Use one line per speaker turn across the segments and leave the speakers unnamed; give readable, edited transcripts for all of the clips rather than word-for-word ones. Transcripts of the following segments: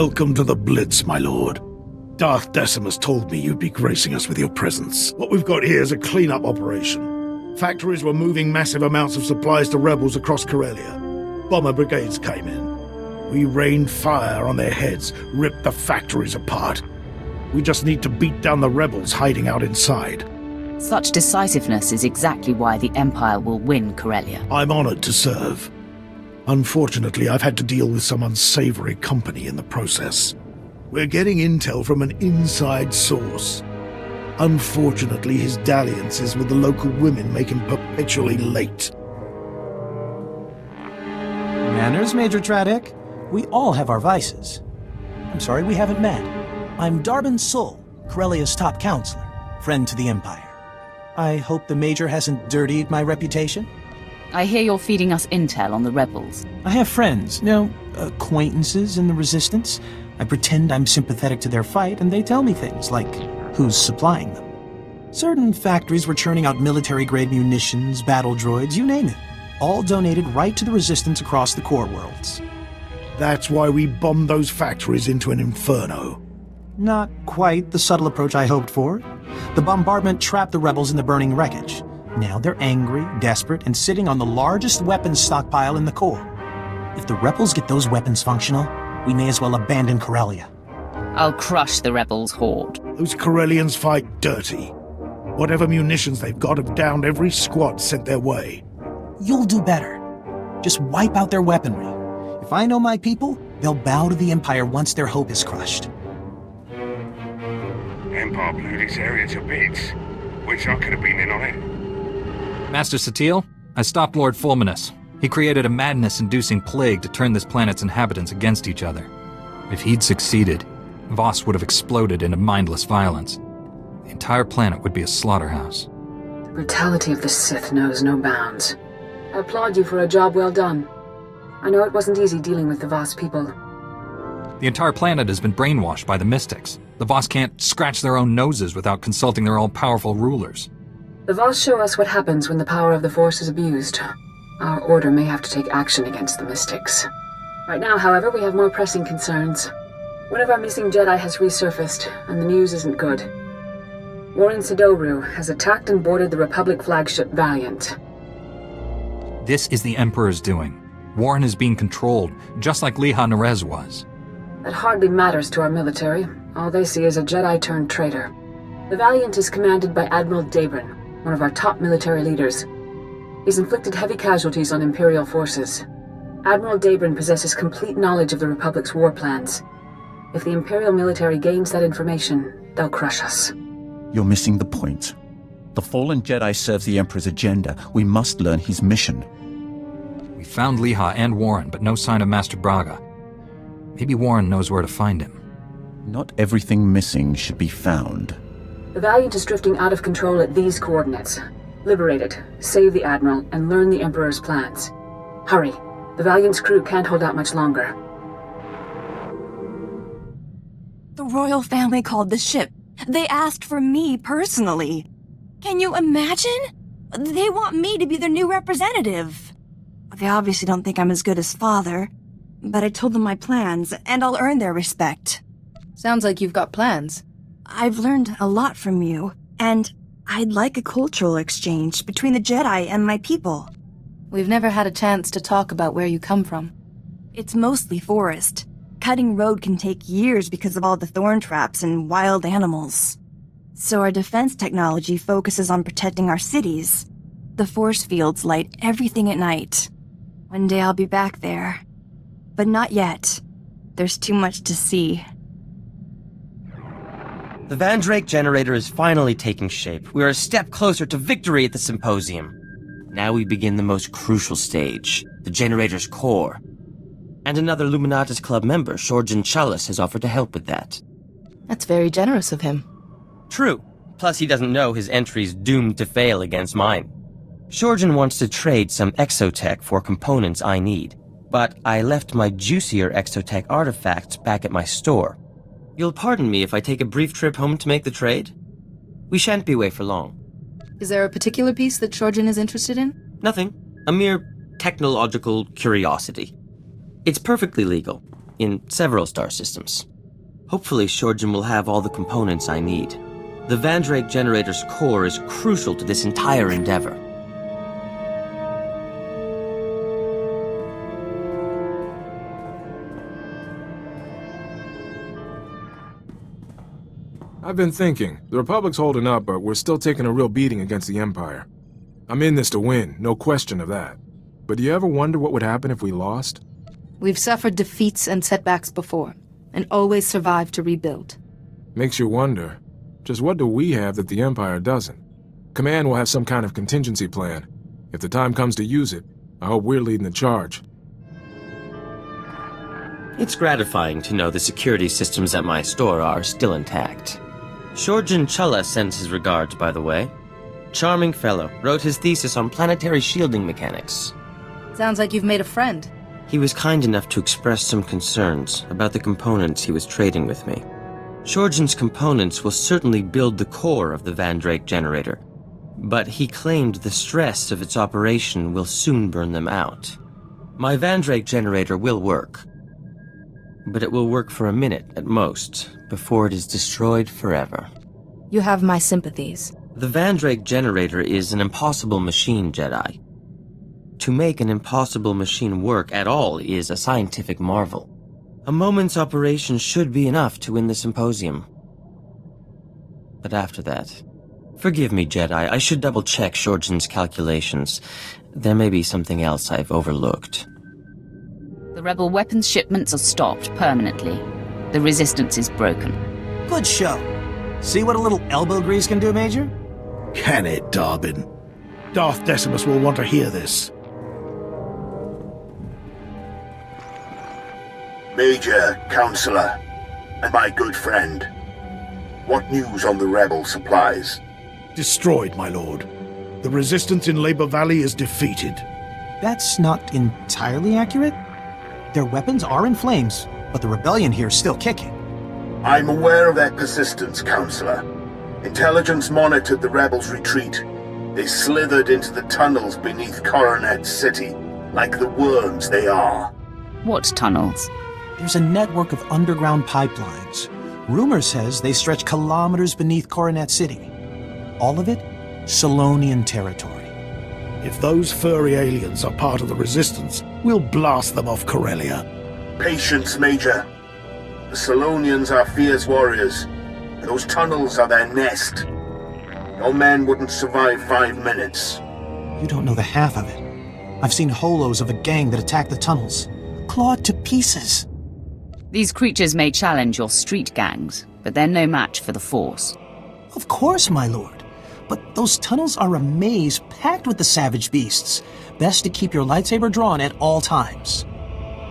Welcome to the Blitz, my lord. Darth Decimus told me you'd be gracing us with your presence. What we've got here is a clean-up operation. Factories were moving massive amounts of supplies to rebels across Corellia. Bomber brigades came in. We rained fire on their heads, ripped the factories apart. We just need to beat down the rebels hiding out inside.
Such decisiveness is exactly why the Empire will win Corellia.
I'm honored to serve. Unfortunately, I've had to deal with some unsavory company in the process. We're getting intel from an inside source. Unfortunately, his dalliances with the local women make him perpetually late.
Manners, Major Tradick. We all have our vices. I'm sorry we haven't met. I'm Darbin Sul, Corellia's top counselor, friend to the Empire. I hope the Major hasn't dirtied my reputation.
I hear you're feeding us intel on the rebels.
I have friends, acquaintances in the Resistance. I pretend I'm sympathetic to their fight, and they tell me things like who's supplying them. Certain factories were churning out military-grade munitions, battle droids, you name it. All donated right to the Resistance across the core worlds.
That's why we bombed those factories into an inferno.
Not quite the subtle approach I hoped for. The bombardment trapped the rebels in the burning wreckage. Now they're angry, desperate, and sitting on the largest weapons stockpile in the core. If the rebels get those weapons functional, we may as well abandon Corellia.
I'll crush the rebels' horde.
Those Corellians fight dirty. Whatever munitions they've got have downed every squad sent their way.
You'll do better. Just wipe out their weaponry. If I know my people, they'll bow to the Empire once their hope is crushed.
Empire blew this area to bits. Wish I could have been in on it.
Master Satele, I stopped Lord Fulminus. He created a madness-inducing plague to turn this planet's inhabitants against each other. If he'd succeeded, Voss would have exploded into mindless violence. The entire planet would be a slaughterhouse.
The brutality of the Sith knows no bounds. I applaud you for a job well done. I know it wasn't easy dealing with the Voss people.
The entire planet has been brainwashed by the Mystics. The Voss can't scratch their own noses without consulting their all-powerful rulers.
The Voss show us what happens when the power of the Force is abused. Our order may have to take action against the Mystics. Right now, however, we have more pressing concerns. One of our missing Jedi has resurfaced, and the news isn't good. Warren Sidoru has attacked and boarded the Republic flagship Valiant.
This is the Emperor's doing. Warren is being controlled, just like Liha Nerez was.
That hardly matters to our military. All they see is a Jedi-turned-traitor. The Valiant is commanded by Admiral Dabrin, one of our top military leaders. He's inflicted heavy casualties on Imperial forces. Admiral Dabrin possesses complete knowledge of the Republic's war plans. If the Imperial military gains that information, they'll crush us.
You're missing the point. The fallen Jedi serves the Emperor's agenda. We must learn his mission.
We found Liha and Warren, but no sign of Master Braga. Maybe Warren knows where to find him.
Not everything missing should be found.
The Valiant is drifting out of control at these coordinates. Liberate it, save the Admiral, and learn the Emperor's plans. Hurry. The Valiant's crew can't hold out much longer.
The royal family called the ship. They asked for me personally. Can you imagine? They want me to be their new representative. They obviously don't think I'm as good as father, but I told them my plans, and I'll earn their respect.
Sounds like you've got plans.
I've learned a lot from you, and I'd like a cultural exchange between the Jedi and my people.
We've never had a chance to talk about where you come from.
It's mostly forest. Cutting road can take years because of all the thorn traps and wild animals. So our defense technology focuses on protecting our cities. The force fields light everything at night. One day I'll be back there. But not yet. There's too much to see.
The Vandrake generator is finally taking shape. We are a step closer to victory at the symposium. Now we begin the most crucial stage, the generator's core. And another Luminatus Club member, Shorjan Chalice, has offered to help with that.
That's very generous of him.
True. Plus he doesn't know his entry's doomed to fail against mine. Shorjan wants to trade some exotech for components I need, but I left my juicier exotech artifacts back at my store. You'll pardon me if I take a brief trip home to make the trade? We shan't be away for long.
Is there a particular piece that Shorjan is interested in?
Nothing. A mere technological curiosity. It's perfectly legal. in several star systems. Hopefully, Shorgen will have all the components I need. The Vandrake generator's core is crucial to this entire endeavor.
I've been thinking. The Republic's holding up, but we're still taking a real beating against the Empire. I'm in this to win, no question of that. But do you ever wonder what would happen if we lost?
We've suffered defeats and setbacks before, and always survived to rebuild.
Makes you wonder. Just what do we have that the Empire doesn't? Command will have some kind of contingency plan. If the time comes to use it, I hope we're leading the charge.
It's gratifying to know the security systems at my store are still intact. Shorgen Chulla sends his regards, by the way. Charming fellow, wrote his thesis on planetary shielding mechanics.
Sounds like you've made a friend.
He was kind enough to express some concerns about the components he was trading with me. Shorgen's components will certainly build the core of the Vandrake generator, but he claimed the stress of its operation will soon burn them out. My Vandrake generator will work, but it will work for a minute at most, before it is destroyed forever.
You have my sympathies.
The Vandrake generator is an impossible machine, Jedi. To make an impossible machine work at all is a scientific marvel. A moment's operation should be enough to win the symposium. But after that... Forgive me, Jedi, I should double-check Shorgen's calculations. There may be something else I've overlooked.
The rebel weapons shipments are stopped permanently. The resistance is broken.
Good show. See what a little elbow grease can do, Major?
Can it, Darbin? Darth Decimus will want to hear this.
Major, Counselor, and my good friend. What news on the rebel supplies?
Destroyed, my lord. The resistance in Labor Valley is defeated.
That's not entirely accurate. Their weapons are in flames, but the rebellion here is still kicking.
I'm aware of their persistence, Counselor. Intelligence monitored the rebels' retreat. They slithered into the tunnels beneath Coronet City, like the worms they are.
What tunnels?
There's a network of underground pipelines. Rumor says they stretch kilometers beneath Coronet City. All of it, Solonian territory.
If those furry aliens are part of the resistance, we'll blast them off Corellia.
Patience, Major. The Solonians are fierce warriors, and those tunnels are their nest. Your men wouldn't survive 5 minutes.
You don't know the half of it. I've seen holos of a gang that attacked the tunnels, clawed to pieces.
These creatures may challenge your street gangs, but they're no match for the Force.
Of course, my lord. But those tunnels are a maze packed with the savage beasts. Best to keep your lightsaber drawn at all times.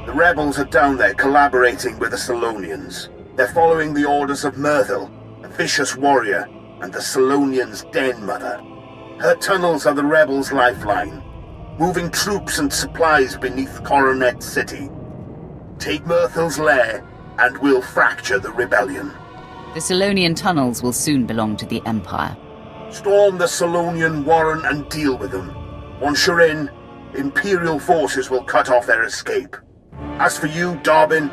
The rebels are down there collaborating with the Solonians. They're following the orders of Myrthil, a vicious warrior, and the Solonians' den mother. Her tunnels are the rebels' lifeline, moving troops and supplies beneath Coronet City. Take Myrthil's lair, and we'll fracture the rebellion.
The Solonian tunnels will soon belong to the Empire.
Storm the Solonian warren and deal with them. Once you're in, Imperial forces will cut off their escape. As for you, Darbin,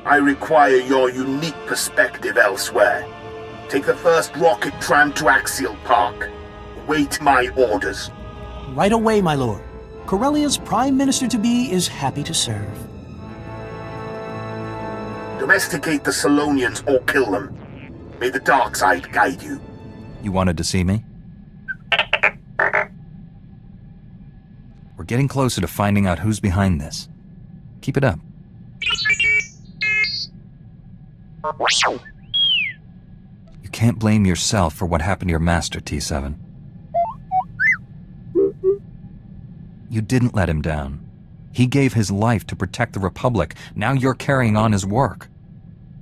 I require your unique perspective elsewhere. Take the first rocket tram to Axial Park. Await my orders.
Right away, my lord. Corellia's Prime Minister-to-be is happy to serve.
Domesticate the Solonians or kill them. May the dark side guide you.
You wanted to see me? We're getting closer to finding out who's behind this. Keep it up. You can't blame yourself for what happened to your master, T7. You didn't let him down. He gave his life to protect the Republic. Now you're carrying on his work.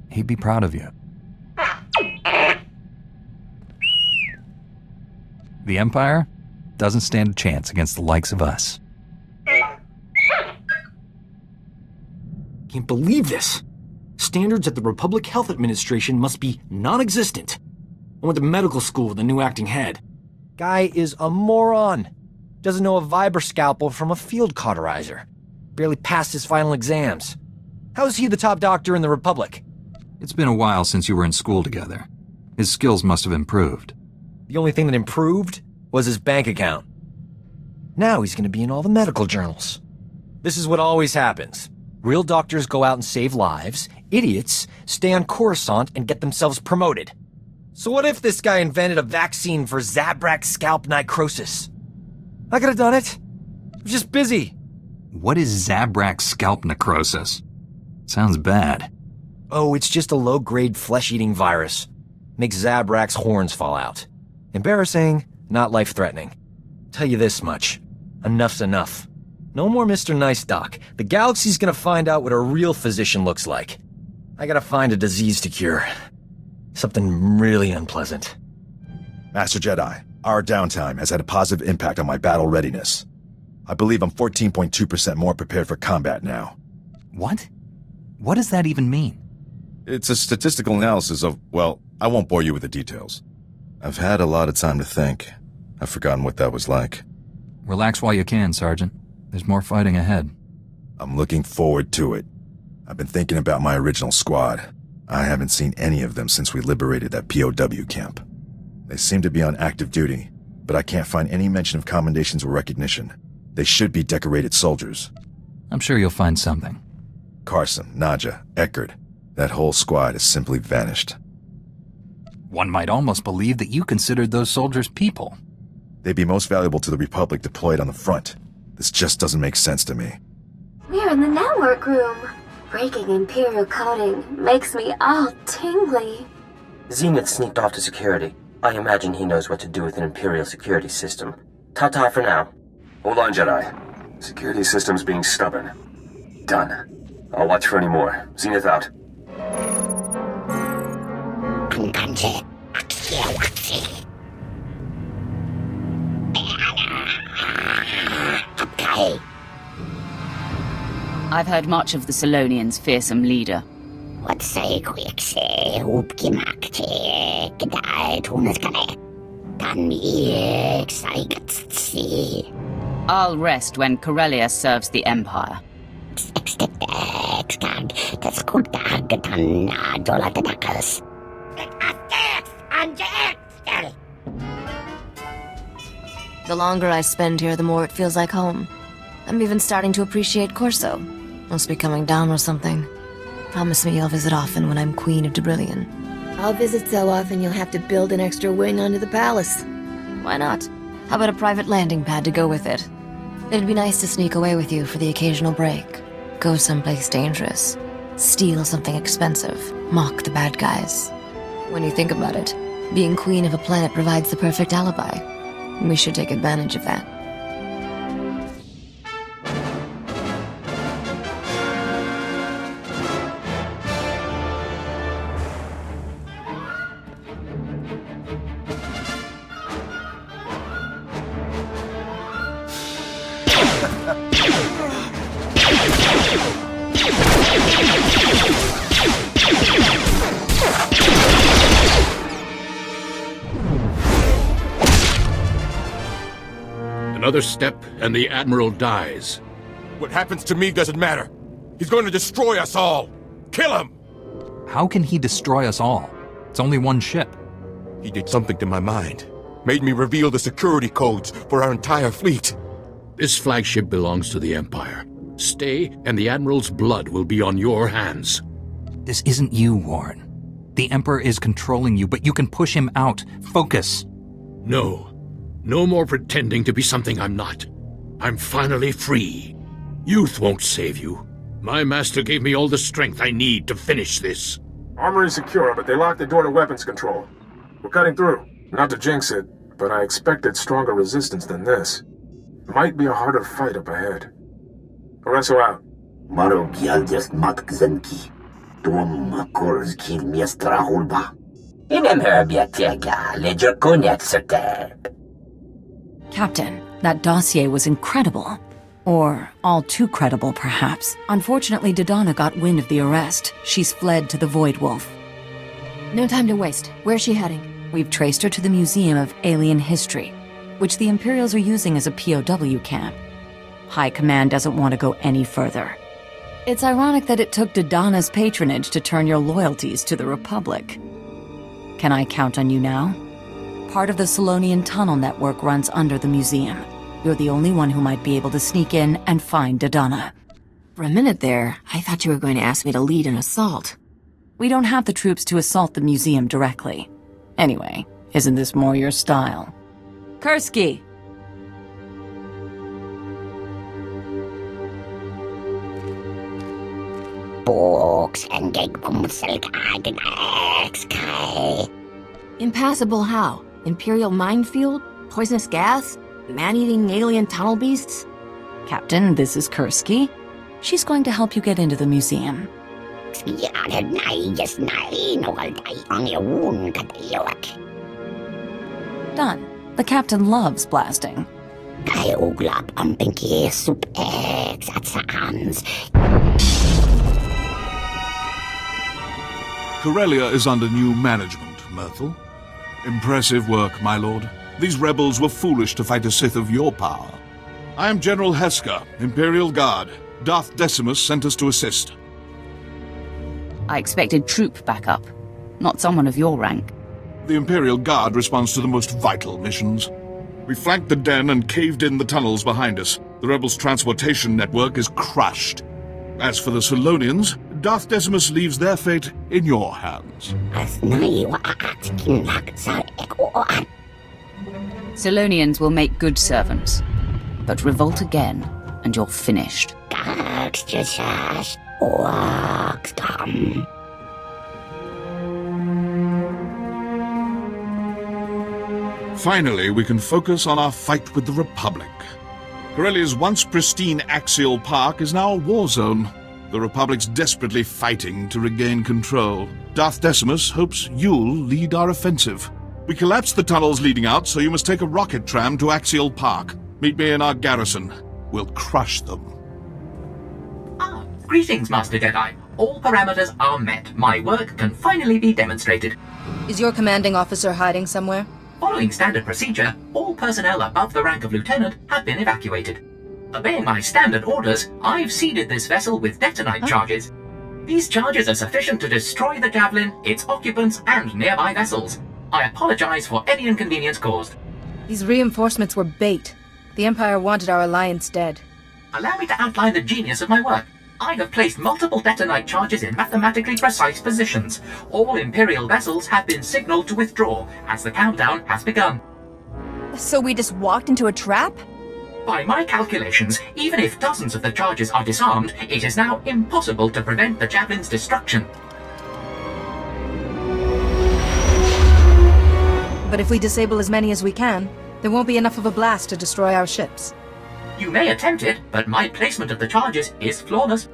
He'd be proud of you. The Empire doesn't stand a chance against the likes of us.
Can't believe this. Standards at the Republic Health Administration must be non-existent. I went to medical school with a new acting head.
Guy is a moron. Doesn't know a vibra scalpel from a field cauterizer. Barely passed his final exams. How's he the top doctor in the Republic?
It's been a while since you were in school together. His skills must have improved.
The only thing that improved was his bank account. Now he's gonna be in all the medical journals. This is what always happens. Real doctors go out and save lives. Idiots stay on Coruscant and get themselves promoted. So what if this guy invented a vaccine for Zabrak scalp necrosis? I could have done it. I'm just busy.
What is Zabrak scalp necrosis? Sounds bad.
Oh, it's just a low-grade flesh-eating virus. Makes Zabrak's horns fall out. Embarrassing, not life-threatening. Tell you this much. Enough's enough. No more Mr. Nice Doc. The galaxy's gonna find out what a real physician looks like. I gotta find a disease to cure. Something really unpleasant.
Master Jedi, our downtime has had a positive impact on my battle readiness. I believe I'm 14.2% more prepared for combat now.
What? What does that even mean?
It's a statistical analysis of, well, I won't bore you with the details. I've had a lot of time to think. I've forgotten what that was like.
Relax while you can, Sergeant. There's more fighting ahead.
I'm looking forward to it. I've been thinking about my original squad. I haven't seen any of them since we liberated that POW camp. They seem to be on active duty, but I can't find any mention of commendations or recognition. They should be decorated soldiers.
I'm sure you'll find something.
Carson, Nadja, Eckert, that whole squad has simply vanished.
One might almost believe that you considered those soldiers people.
They'd be most valuable to the Republic deployed on the front. This just doesn't make sense to me.
We're in the network room. Breaking Imperial coding makes me all tingly.
Zenith sneaked off to security. I imagine he knows what to do with an Imperial security system. Ta-ta for now.
Hold on, Jedi. Security system's being stubborn. Done. I'll watch for any more. Zenith out.
I've heard much of the Solonians' fearsome leader. I'll rest when Corellia serves the Empire.
The longer I spend here, the more it feels like home. I'm even starting to appreciate Corso. Must be coming down or something. Promise me you'll visit often when I'm Queen of Debrillion.
I'll visit so often you'll have to build an extra wing onto the palace.
Why not? How about a private landing pad to go with it? It'd be nice to sneak away with you for the occasional break. Go someplace dangerous. Steal something expensive. Mock the bad guys. When you think about it, being queen of a planet provides the perfect alibi. We should take advantage of that.
Another step, and the Admiral dies.
What happens to me doesn't matter. He's going to destroy us all. Kill him!
How can he destroy us all? It's only one ship.
He did something to my mind. Made me reveal the security codes for our entire fleet.
This flagship belongs to the Empire. Stay, and the Admiral's blood will be on your hands.
This isn't you, Warren. The Emperor is controlling you, but you can push him out. Focus.
No. No more pretending to be something I'm not. I'm finally free. Youth won't save you. My master gave me all the strength I need to finish this.
Armory's secure, but they locked the door to weapons control. We're cutting through. Not to jinx it, but I expected stronger resistance than this. Might be a harder fight up ahead. Oreso out.
Maro Gialdes Matkzenki. Dom Makorski Miestra Hulba.
Captain, that dossier was incredible. Or all too credible, perhaps. Unfortunately, Dodonna got wind of the arrest. She's fled to the Void Wolf.
No time to waste. Where's she heading?
We've traced her to the Museum of Alien History, which the Imperials are using as a POW camp. High Command doesn't want to go any further. It's ironic that it took Dodonna's patronage to turn your loyalties to the Republic. Can I count on you now? Part of the Solonian tunnel network runs under the museum. You're the only one who might be able to sneak in and find Dodonna.
For a minute there, I thought you were going to ask me to lead an assault.
We don't have the troops to assault the museum directly. Anyway, isn't this more your style? Kursky!
Impassable how? Imperial minefield? Poisonous gas? Man-eating alien tunnel beasts?
Captain, this is Kursky. She's going to help you get into the museum. Done. The captain loves blasting.
Corellia is under new management, Myrtle. Impressive work, my lord. These rebels were foolish to fight a Sith of your power. I am General Heska, Imperial Guard. Darth Decimus sent us to assist.
I expected troop backup, not someone of your rank.
The Imperial Guard responds to the most vital missions. We flanked the den and caved in the tunnels behind us. The rebels' transportation network is crushed. As for the Solonians, Darth Decimus leaves their fate in your hands.
Solonians will make good servants, but revolt again, and you're finished.
Finally, we can focus on our fight with the Republic. Corellia's once pristine Axial Park is now a war zone. The Republic's desperately fighting to regain control. Darth Decimus hopes you'll lead our offensive. We collapsed the tunnels leading out, so you must take a rocket tram to Axial Park. Meet me in our garrison. We'll crush them.
Greetings, Master Jedi. All parameters are met. My work can finally be demonstrated.
Is your commanding officer hiding somewhere?
Following standard procedure, all personnel above the rank of lieutenant have been evacuated. Obeying my standard orders, I've seeded this vessel with detonite charges. These charges are sufficient to destroy the Javelin, its occupants, and nearby vessels. I apologize for any inconvenience caused.
These reinforcements were bait. The Empire wanted our alliance dead.
Allow me to outline the genius of my work. I have placed multiple detonite charges in mathematically precise positions. All Imperial vessels have been signaled to withdraw, as the countdown has begun.
So we just walked into a trap?
By my calculations, even if dozens of the charges are disarmed, it is now impossible to prevent the Javelin's destruction.
But if we disable as many as we can, there won't be enough of a blast to destroy our ships.
You may attempt it, but my placement of the charges is flawless.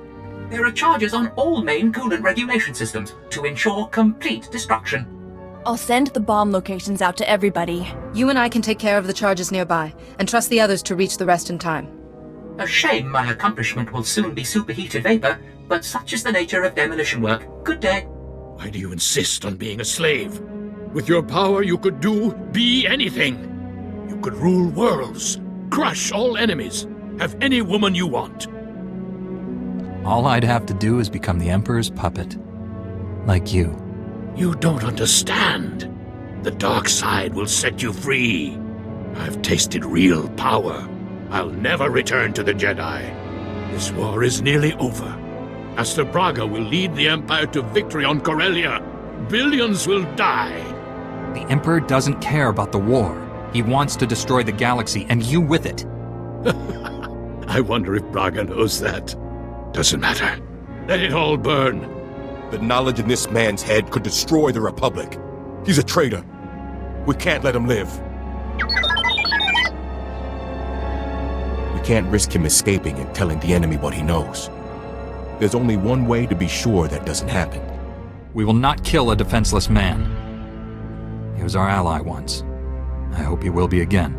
There are charges on all main coolant regulation systems to ensure complete destruction.
I'll send the bomb locations out to everybody.
You and I can take care of the charges nearby, and trust the others to reach the rest in time.
A shame my accomplishment will soon be superheated vapor, but such is the nature of demolition work. Good day.
Why do you insist on being a slave? With your power you could be anything. You could rule worlds. Crush all enemies. Have any woman you want.
All I'd have to do is become the Emperor's puppet. Like you.
You don't understand. The dark side will set you free. I've tasted real power. I'll never return to the Jedi. This war is nearly over. Master Braga will lead the Empire to victory on Corellia. Billions will die.
The Emperor doesn't care about the war. He wants to destroy the galaxy, and you with it.
I wonder if Braga knows that. Doesn't matter. Let it all burn.
The knowledge in this man's head could destroy the Republic. He's a traitor. We can't let him live. We can't risk him escaping and telling the enemy what he knows. There's only one way to be sure that doesn't happen.
We will not kill a defenseless man. He was our ally once. I hope he will be again.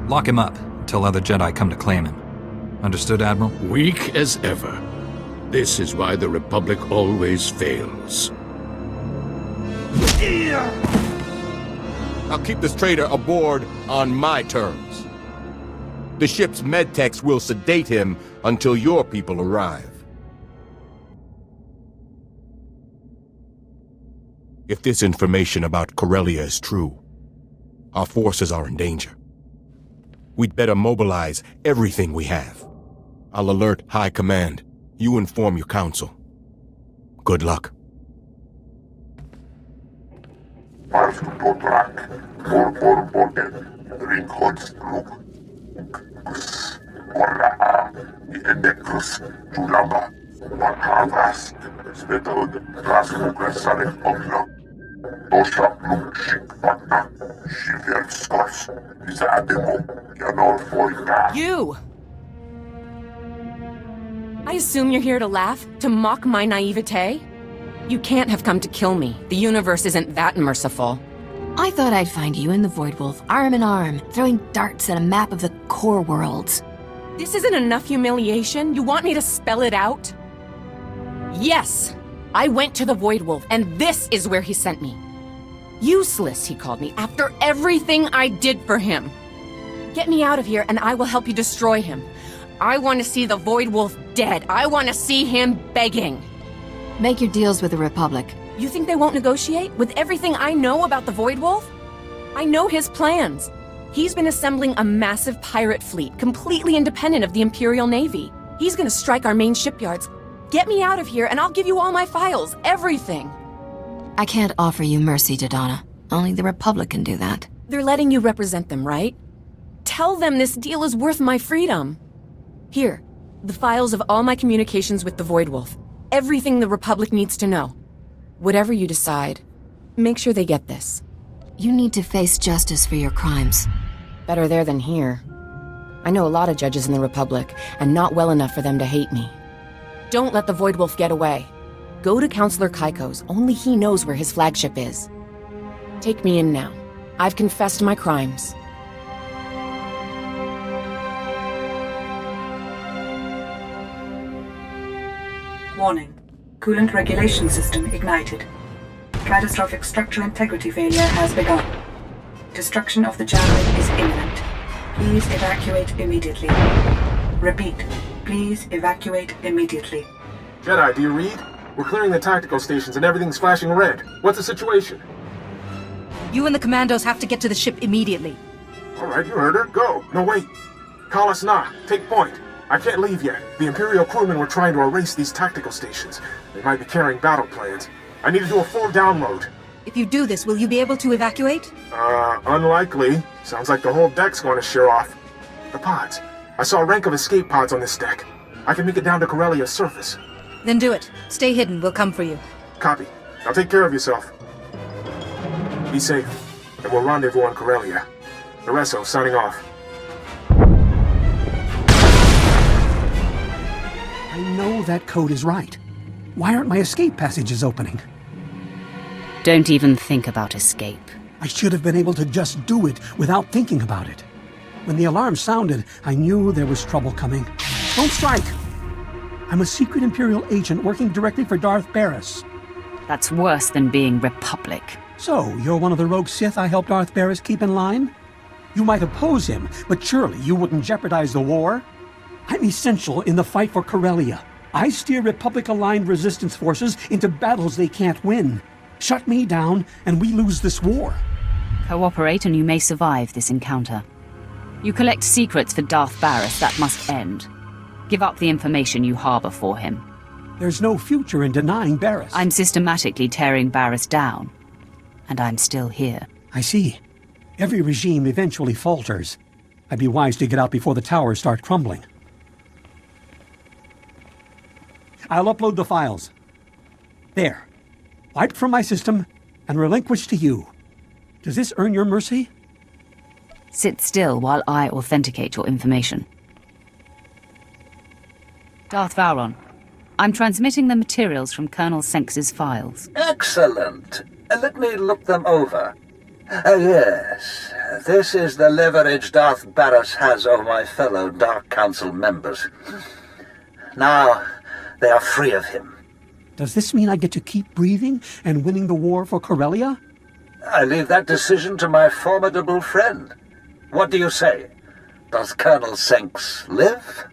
Lock him up until other Jedi come to claim him. Understood, Admiral?
Weak as ever. This is why the Republic always fails.
I'll keep this traitor aboard on my terms. The ship's medtechs will sedate him until your people arrive. If this information about Corellia is true, our forces are in danger. We'd better mobilize everything we have. I'll alert High Command. You inform your council. Good luck.
You! I assume you're here to laugh? To mock my naivete? You can't have come to kill me. The universe isn't that merciful.
I thought I'd find you and the Voidwolf arm in arm, throwing darts at a map of the core worlds.
This isn't enough humiliation? You want me to spell it out? Yes! I went to the Voidwolf, and this is where he sent me. Useless, he called me, after everything I did for him. Get me out of here, and I will help you destroy him. I want to see the Voidwolf dead. I want to see him begging.
Make your deals with the Republic.
You think they won't negotiate? With everything I know about the Voidwolf? I know his plans. He's been assembling a massive pirate fleet, completely independent of the Imperial Navy. He's gonna strike our main shipyards. Get me out of here, and I'll give you all my files, everything.
I can't offer you mercy, Dodonna. Only the Republic can do that.
They're letting you represent them, right? Tell them this deal is worth my freedom. Here, the files of all my communications with the Voidwolf. Everything the Republic needs to know. Whatever you decide, make sure they get this.
You need to face justice for your crimes.
Better there than here. I know a lot of judges in the Republic, and not well enough for them to hate me. Don't let the Voidwolf get away. Go to Counselor Kaiko's. Only he knows where his flagship is. Take me in now. I've confessed my crimes.
Warning. Coolant regulation system ignited. Catastrophic structural integrity failure has begun. Destruction of the javelin is imminent. Please evacuate immediately. Repeat. Please evacuate immediately.
Jedi, do you read? We're clearing the tactical stations and everything's flashing red. What's the situation?
You and the commandos have to get to the ship immediately.
Alright, you heard her. Go. No, wait. Call us now. Take point. I can't leave yet. The Imperial crewmen were trying to erase these tactical stations. They might be carrying battle plans. I need to do a full download.
If you do this, will you be able to evacuate?
Unlikely. Sounds like the whole deck's going to shear off. The pods. I saw a rank of escape pods on this deck. I can make it down to Corellia's surface.
Then do it. Stay hidden. We'll come for you.
Copy. Now take care of yourself. Be safe, and we'll rendezvous on Corellia. Loresso, signing off.
I know that code is right. Why aren't my escape passages opening?
Don't even think about escape.
I should have been able to just do it without thinking about it. When the alarm sounded, I knew there was trouble coming. Don't strike! I'm a secret Imperial agent working directly for Darth Baras.
That's worse than being Republic.
So, you're one of the rogue Sith I helped Darth Baras keep in line? You might oppose him, but surely you wouldn't jeopardize the war? I'm essential in the fight for Corellia. I steer Republic-aligned resistance forces into battles they can't win. Shut me down, and we lose this war.
Cooperate and you may survive this encounter. You collect secrets for Darth Baras, that must end. Give up the information you harbor for him.
There's no future in denying Baras.
I'm systematically tearing Baras down. And I'm still here.
I see. Every regime eventually falters. I'd be wise to get out before the towers start crumbling. I'll upload the files. There. Wiped from my system and relinquished to you. Does this earn your mercy?
Sit still while I authenticate your information. Darth Vowron, I'm transmitting the materials from Colonel Senks's files.
Excellent. Let me look them over. Yes, this is the leverage Darth Baras has over my fellow Dark Council members. Now, they are free of him.
Does this mean I get to keep breathing and winning the war for Corellia?
I leave that decision to my formidable friend. What do you say? Does Colonel Senks live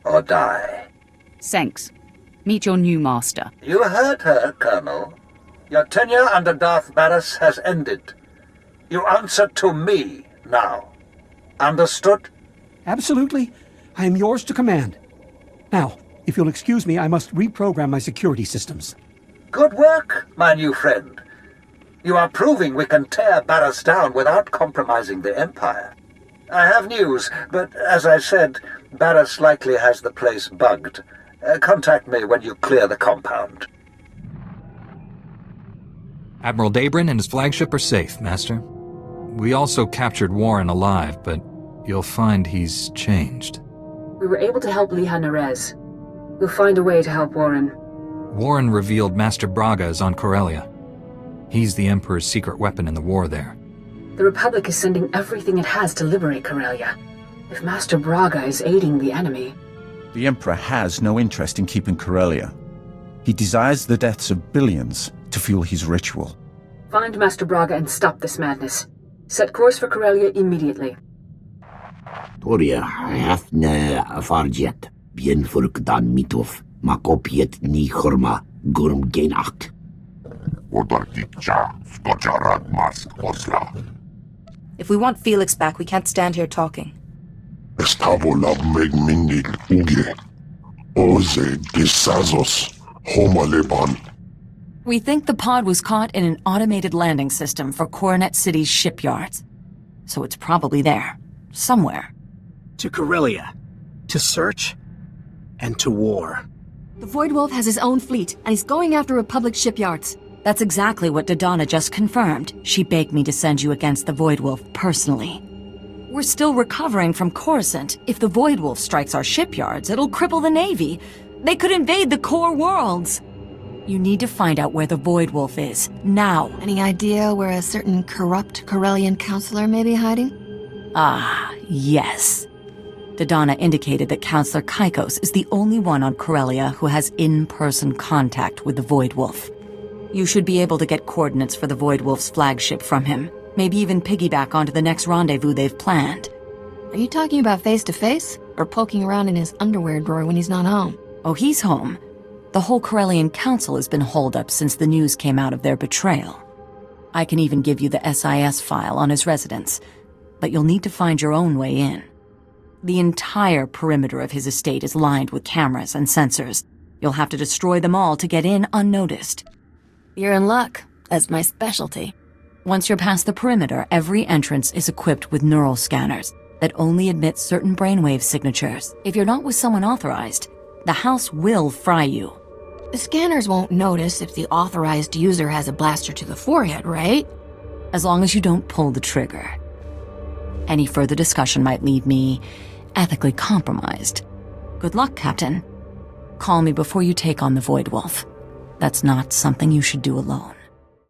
or die?
Senks, meet your new master.
You heard her, Colonel. Your tenure under Darth Baras has ended. You answer to me now. Understood?
Absolutely. I am yours to command. Now, if you'll excuse me, I must reprogram my security systems.
Good work, my new friend. You are proving we can tear Baras down without compromising the Empire. I have news, but as I said, Baras likely has the place bugged. Contact me when you clear the compound.
Admiral Dabrin and his flagship are safe, Master. We also captured Warren alive, but you'll find he's changed.
We were able to help Liha Nerez. We'll find a way to help Warren.
Warren revealed Master Braga is on Corellia. He's the Emperor's secret weapon in the war there.
The Republic is sending everything it has to liberate Corellia. If Master Braga is aiding the enemy...
The Emperor has no interest in keeping Corellia. He desires the deaths of billions to fuel his ritual.
Find Master Braga and stop this madness. Set course for Corellia immediately.
Toria hafne afarjet, bien furkdan mitov, makopiet ni chorma, gurm geinach.
If we want Felix back, we can't stand here talking.
Estavolab megmindig uge. Oze gisazos homaleban.
We think the pod was caught in an automated landing system for Coronet City's shipyards. So it's probably there. Somewhere.
To Corellia. To search. And to war.
The Voidwolf has his own fleet, and he's going after Republic shipyards.
That's exactly what Dodonna just confirmed. She begged me to send you against the Voidwolf personally. We're still recovering from Coruscant. If the Voidwolf strikes our shipyards, it'll cripple the Navy. They could invade the core worlds. You need to find out where the Voidwolf is, now.
Any idea where a certain corrupt Corellian counselor may be hiding?
Ah, yes. Dodonna indicated that Counselor Kykos is the only one on Corellia who has in-person contact with the Voidwolf. You should be able to get coordinates for the Voidwolf's flagship from him. Maybe even piggyback onto the next rendezvous they've planned.
Are you talking about face-to-face? Or poking around in his underwear drawer when he's not home?
Oh, he's home. The whole Corellian Council has been holed up since the news came out of their betrayal. I can even give you the SIS file on his residence, but you'll need to find your own way in. The entire perimeter of his estate is lined with cameras and sensors. You'll have to destroy them all to get in unnoticed.
You're in luck. That's my specialty.
Once you're past the perimeter, every entrance is equipped with neural scanners that only admit certain brainwave signatures. If you're not with someone authorized, the house will fry you.
The scanners won't notice if the authorized user has a blaster to the forehead, right?
As long as you don't pull the trigger. Any further discussion might leave me ethically compromised. Good luck, Captain. Call me before you take on the Voidwolf. That's not something you should do alone.